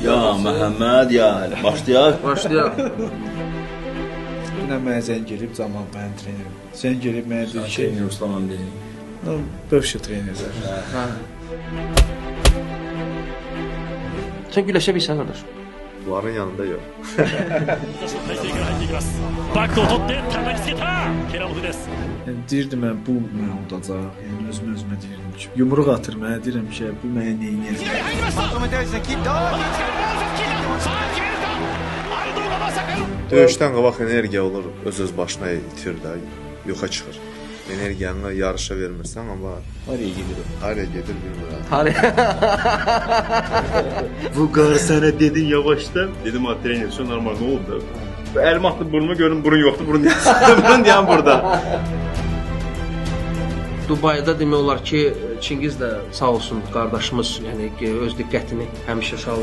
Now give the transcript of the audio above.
Ya Məhəmməd, ya başlayaq. Başlayaq. Yine mənə zəng gelib Camal mənim trenerim. Zəng gelib mənə dedi ki, Ruslan deyil. bövşə trenerlər. Hə. Sən güləşə bilsən qardaş. Bunların yanında yox. 体勢から入っていきますバックを取って叩きつけたケラモフです Yəni deyirdim mən bu mənə udacaq. Yəni özümə deyirdim ki, yumruq atır mənə deyirəm ki, bu mənə nə edir? 入りましたまた使いさあ決めるかアルドがまさかの Döyüşdən qabaq energiya olur, öz başına itir də, yoxa çıxır. Energiyanı yarışa vermirsən, amma Haraya gedir o? haraya gedir bilmirəm. Hadi. Bu qarı sənə dedin yavaşdan. Dedim ha trener üçün normal nə oldu? Əlimi atdım burnumu görüm burun yoxdur. Burun deyən burada. Dubayda demək olar ki, Çingiz də sağ olsun qardaşımız, yəni öz diqqətini həmişə uşaqların